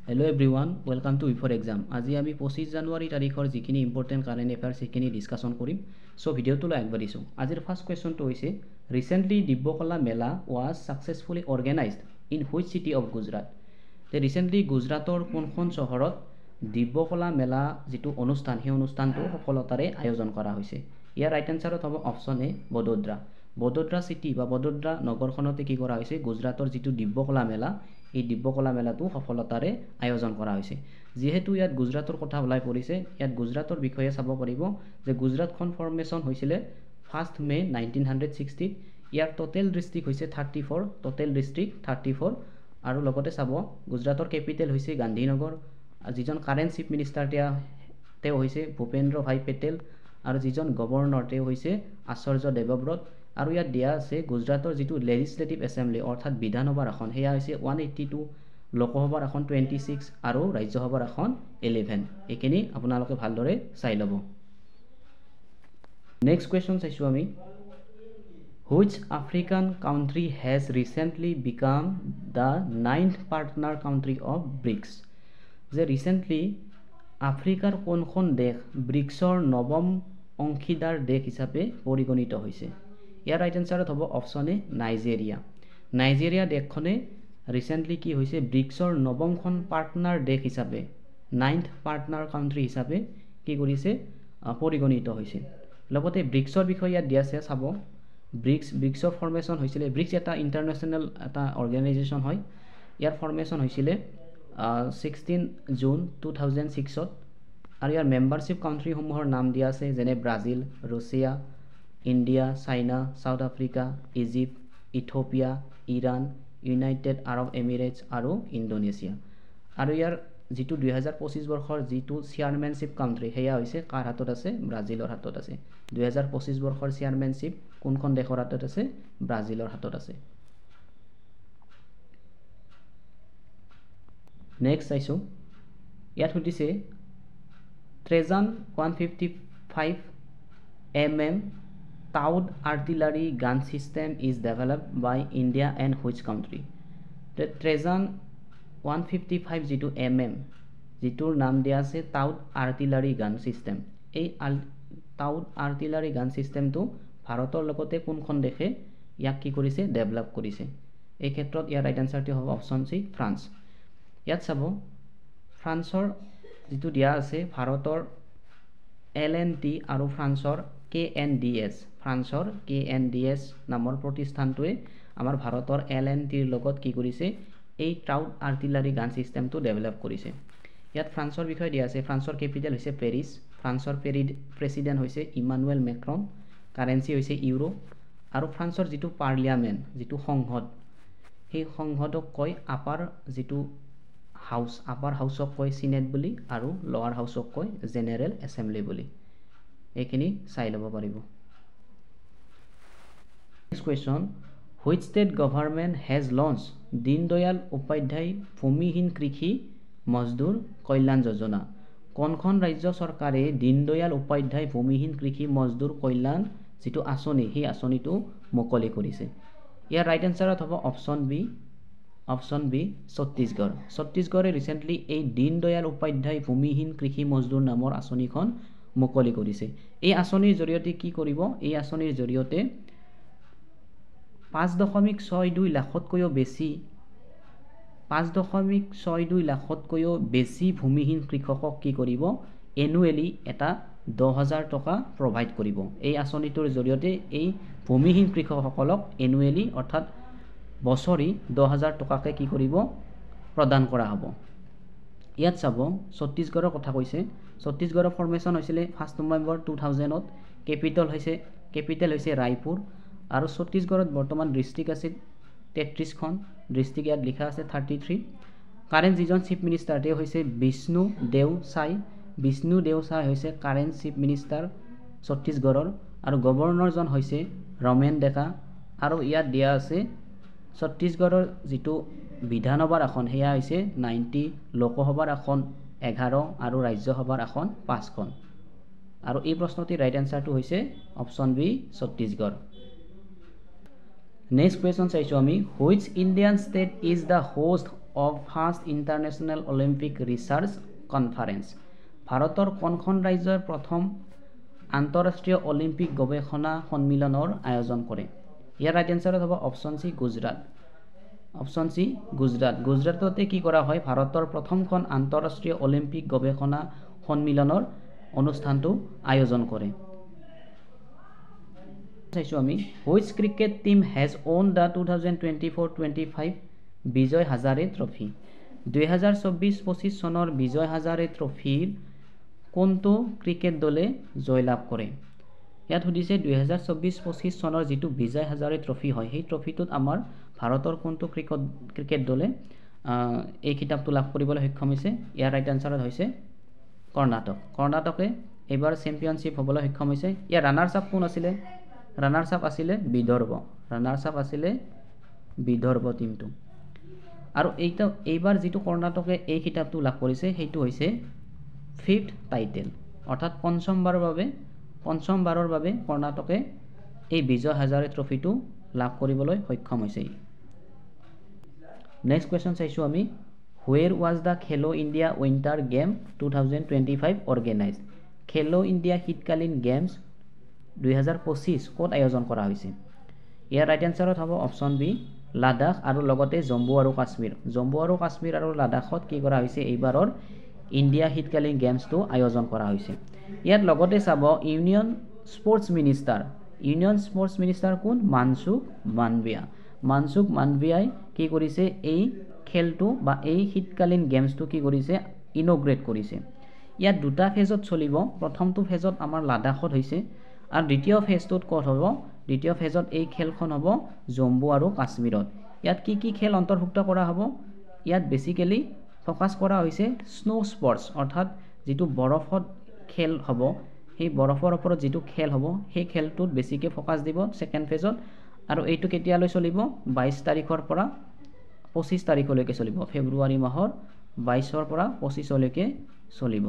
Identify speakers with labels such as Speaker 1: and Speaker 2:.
Speaker 1: Hello everyone, welcome to before exam. আজি আমি 25 জানুৱাৰী তাৰিখৰ যিখিনি ইম্পৰ্টেণ্ট কাৰেণ্ট এফেয়াৰ্ছ সেইখিনি ডিছকাশ্যন কৰিম। সো ভিডিঅ'টো আগবাঢ়িছোঁ। আজিৰ ফাৰ্ষ্ট কুৱেশ্যনটো হৈছে recently Divya Kala Mela was successfully organised in which city of Gujarat. Recently গুজৰাটৰ কোনখন চহৰত দিব্যকলা মেলা যিটো অনুষ্ঠান সেই অনুষ্ঠানটো সফলতাৰে আয়োজন কৰা হৈছে। ইয়াৰ ৰাইট এনচাৰত হ'ব option A Vadodara. Vadodara city বা বডোদৰা নগৰখনতে কি কৰা হৈছে গুজৰাটৰ যিটো দিব্যকলা মেলা এই দিব্যকলা মেলাটো সফলতাৰে আয়োজন কৰা হৈছে। যেহেতু ইয়াত গুজৰাটৰ কথা ওলাই পৰিছে ইয়াত গুজৰাটৰ বিষয়ে চাব পাৰিব যে গুজৰাটখন ফৰ্মেশ্যন হৈছিলে 1 মে 1960। ইয়াৰ টোটেল ডিষ্ট্ৰিক্ট হৈছে 34, টোটেল ডিষ্ট্ৰিক্ট 34 আৰু লগতে চাব গুজৰাটৰ কেপিটেল হৈছে গান্ধীনগৰ। যিজন কাৰেণ্ট চিফ মিনিষ্টাৰ তেওঁ হৈছে ভূপেন্দ্ৰ ভাই পেটেল আৰু যিজন গভৰ্ণৰ তেওঁ হৈছে আচাৰ্য দেৱব্ৰত। আৰু ইয়াত দিয়া আছে গুজৰাটৰ যিটো লেজিসলেটিভ এছেম্বলি অৰ্থাৎ বিধানসভাৰ আসন সেয়া হৈছে 182, লোকসভাৰ আসন 26 আৰু ৰাজ্যসভাৰ আসন 11। এইখিনি আপোনালোকে ভালদৰে চাই ল'ব। নেক্সট কুৱেশ্যন চাইছোঁ আমি which African country has recently became the 9th partner country of bricks. যে ৰিচেণ্টলি আফ্ৰিকাৰ কোনখন দেশ ব্ৰিক্সৰ নৱম অংশীদাৰ দেশ হিচাপে পৰিগণিত হৈছে। ইয়াৰ ৰাইট এনচাৰত হ'ব অপশ্যন এ নাইজেৰিয়া। নাইজেৰিয়া দেশখনে ৰিচেণ্টলি কি হৈছে ব্ৰিক্সৰ নৱমখন পাৰ্টনাৰ দেশ হিচাপে 9th পাৰ্টনাৰ কাউন্ট্ৰি হিচাপে কি কৰিছে পৰিগণিত হৈছে। লগতে ব্ৰিক্সৰ বিষয়ে ইয়াত দিয়া আছে চাব ব্ৰিক্সৰ ফৰ্মেশ্যন হৈছিলে ব্ৰিক্স এটা ইণ্টাৰনেশ্যনেল এটা অৰ্গেনাইজেশ্যন হয়। ইয়াৰ ফৰ্মেশ্যন হৈছিলে 16 জুন 2006ত আৰু ইয়াৰ মেম্বাৰশ্বিপ কাউন্ট্ৰিসমূহৰ নাম দিয়া আছে যেনে Brazil, Russia, India, China, south Africa, Egypt, Ethiopia, Iran, United Arab emirates আৰু ইণ্ডোনেছিয়া। আৰু ইয়াৰ যিটো 2025 বৰ্ষৰ যিটো চেয়াৰমেনশ্বিপ কাউন্ট্ৰি সেয়া হৈছে কাৰ হাতত আছে ব্ৰাজিলৰ হাতত আছে। 2025 বৰ্ষৰ চেয়াৰমেনশ্বিপ কোনখন দেশৰ হাতত আছে ব্ৰাজিলৰ হাতত আছে। নেক্সট চাইছোঁ ইয়াত সুধিছে ট্ৰেজান 155 mm Taud artillery gun system is developed by India and which country? ট্ৰেজান 155 যিটো mm যিটোৰ নাম দিয়া আছে টাউড আৰ্টিলাৰী গান চিষ্টেম। এই টাউড আৰ্টিলাৰী গান চিষ্টেমটো ভাৰতৰ লগতে কোনখন দেশে ইয়াক কি কৰিছে ডেভেলপ কৰিছে। এই ক্ষেত্ৰত ইয়াৰ ৰাইট এনচাৰটো হ'ব অপশ্যন চি ফ্ৰান্স। ইয়াত চাব ফ্ৰান্সৰ যিটো দিয়া আছে ভাৰতৰ LNT আৰু ফ্ৰান্সৰ KNDS। ফ্ৰান্সৰ KNDS নামৰ প্ৰতিষ্ঠানটোৱে আমাৰ ভাৰতৰ LNTৰ লগত কি কৰিছে এই টাউড আৰ্টিলাৰী গান চিষ্টেমটো ডেভেলপ কৰিছে। ইয়াত ফ্ৰান্সৰ বিষয়ে দিয়া আছে ফ্ৰান্সৰ কেপিটেল হৈছে পেৰিছ, ফ্ৰান্সৰ প্ৰেছিডেণ্ট হৈছে ইমানুৱেল মেক্ৰন, কাৰেন্সি হৈছে ইউৰো আৰু ফ্ৰান্সৰ যিটো পাৰ্লিয়ামেণ্ট যিটো সংসদ সেই সংসদক কয় আপাৰ যিটো হাউচ আপাৰ হাউচক কয় চিনেট বুলি আৰু লোৱাৰ হাউচক কয় জেনেৰেল এছেম্বলি বুলি। এইখিনি চাই ল'ব পাৰিব। Next question which state government has launch Deendayal Upadhyay ভূমিহীন কৃষি মজদুৰ কল্যাণ যোজনা। কোনখন ৰাজ্য চৰকাৰে দীনদয়াল উপাধ্যায় ভূমিহীন কৃষি মজদুৰ কল্যাণ যিটো আঁচনি সেই আঁচনিটো মুকলি কৰিছে। ইয়াৰ ৰাইট এনচাৰত হ'ব অপশ্যন বি ছত্তীশগড়। ছত্তীশগড়ে ৰিচেণ্টলি এই দীনদয়াল উপাধ্যায় ভূমিহীন কৃষি মজদুৰ নামৰ আঁচনিখন মুকলি কৰিছে। এই আঁচনিৰ জৰিয়তে কি কৰিব এই আঁচনিৰ জৰিয়তে 5.62 লাখতকৈও বেছি ভূমিহীন কৃষকক কি কৰিব এনুৱেলি এটা 10,000 টকা প্ৰভাইড কৰিব। এই আঁচনিটোৰ জৰিয়তে এই ভূমিহীন কৃষকসকলক এনুৱেলি অৰ্থাৎ বছৰি 10,000 টকাকৈ কি কৰিব প্ৰদান কৰা হ'ব। ইয়াত চাব ছত্তীশগড়ৰ কথা কৈছে ছত্তীশগড়ৰ ফৰ্মেশ্যন হৈছিলে 1 নৱেম্বৰ 2000ত। কেপিটেল হৈছে ৰায়পুৰ আৰু ছত্তীশগড়ত বৰ্তমান ডিষ্ট্ৰিক্ট আছে 33খন, ডিষ্ট্ৰিক্ট ইয়াত লিখা আছে 33। কাৰেণ্ট যিজন চিফ মিনিষ্টাৰ তেওঁ হৈছে বিষ্ণু দেও চাই হৈছে কাৰেণ্ট চিফ মিনিষ্টাৰ ছত্তীশগড়ৰ আৰু গভৰ্ণৰজন হৈছে ৰমেন ডেকা। আৰু ইয়াত দিয়া আছে ছত্তীশগড়ৰ যিটো বিধানসভাৰ আসন সেয়া হৈছে 90, লোকসভাৰ আসন 11 আৰু ৰাজ্যসভাৰ আসন 5খন। আৰু এই প্ৰশ্নটিৰ ৰাইট এনচাৰটো হৈছে option B Chhattisgarh. Next question চাইছোঁ আমি which Indian state is the host of first International Olympic Research Conference? ভাৰতৰ কোনখন ৰাজ্যই প্ৰথম আন্তঃৰাষ্ট্ৰীয় অলিম্পিক গৱেষণা সন্মিলনৰ আয়োজন কৰে? ইয়াৰ ৰাইট এনসাৰ হ'ব অপশন সি গুজৰাট। অপশন সি গুজৰাট। গুজৰাটতে কি কৰা হয়? ভাৰতৰ প্ৰথমখন আন্তঃৰাষ্ট্ৰীয় অলিম্পিক গৱেষণা সন্মিলনৰ অনুষ্ঠানটো আয়োজন কৰে। চাইছো আমি which cricket team has won the 2024-25 Vijay Hazare trophy? 2024-25 চনৰ বিজয় হাজাৰে ট্ৰফিৰ কোনটো ক্ৰিকেট দলে জয়লাভ কৰে? ইয়াত সুধিছে 2024-25 চনৰ যিটো বিজয় হাজাৰে ট্ৰফি হয় সেই ট্ৰফিটোত আমাৰ ভাৰতৰ কোনটো ক্ৰিকেট দলে এই খিতাপটো লাভ কৰিবলৈ সক্ষম হৈছে? ইয়াৰ ৰাইট আনসাৰ হৈছে কৰ্ণাটক। কৰ্ণাটকে এবাৰ চেম্পিয়নশ্বিপ হ'বলৈ সক্ষম হৈছে। ইয়াৰ ৰানাৰ্ছ আপ কোন আছিলে? ৰানাৰ্ছ আপ আছিলে বিদৰ্ভ। ৰানাৰ্ছ আপ আছিলে বিদৰ্ভ টিমটো। আৰু এইবাৰ যিটো কৰ্ণাটকে এই খিতাপটো লাভ কৰিছে সেইটো হৈছে 5th টাইটেল, অৰ্থাৎ পঞ্চমবাৰৰ বাবে কৰ্ণাটকে এই বিজয় হাজাৰে ট্ৰফিটো লাভ কৰিবলৈ সক্ষম হৈছে। নেক্সট কুৱেশ্যন চাইছোঁ আমি হুৱেৰ ৱাজ দ্য খেলো ইণ্ডিয়া উইণ্টাৰ গেম 2025 অৰ্গেনাইজড? খেলো ইণ্ডিয়া শীতকালীন গেমছ 2025 ক'ত আয়োজন কৰা হৈছে? ইয়াৰ ৰাইট এনসাৰত হ'ব অপশন বি লাডাখ আৰু লগতে জম্মু আৰু কাশ্মীৰ। জম্মু আৰু কাশ্মীৰ আৰু লাডাখত কি কৰা হৈছে? এইবাৰৰ ইণ্ডিয়া শীতকালীন গেমছটো আয়োজন কৰা হৈছে। ইয়াত লগতে চাব ইউনিয়ন স্পৰ্টছ মিনিষ্টাৰ কোন? মানসুখ মাণ্ডভিয়া। মানসুখ মাণ্ডভিয়াই কি কৰিছে? এই খেলটো বা এই শীতকালীন গেমছটো কি কৰিছে? ইনগ্ৰেট কৰিছে। ইয়াত দুটা ফেজত চলিব। প্ৰথমটো ফেজত আমাৰ লাডাখত হৈছে আৰু দ্বিতীয় ফেজটোত ক'ত হ'ব? দ্বিতীয় ফেজত এই খেলখন হ'ব জম্মু আৰু কাশ্মীৰত। ইয়াত কি খেল অন্তৰ্ভুক্ত কৰা হ'ব? ইয়াত বেছিকেলি ফ'কাছ কৰা হৈছে স্নো স্পৰ্টছ, অৰ্থাৎ যিটো বৰফত খেল হ'ব সেই বৰফৰ ওপৰত যিটো খেল হ'ব সেই খেলটোত বেছিকৈ ফ'কাছ দিব ছেকেণ্ড ফেজত। আৰু এইটো কেতিয়ালৈ চলিব? 22 তাৰিখৰ পৰা 25 তাৰিখলৈকে চলিব। ফেব্ৰুৱাৰী মাহৰ 22ৰ পৰা 25লৈকে চলিব।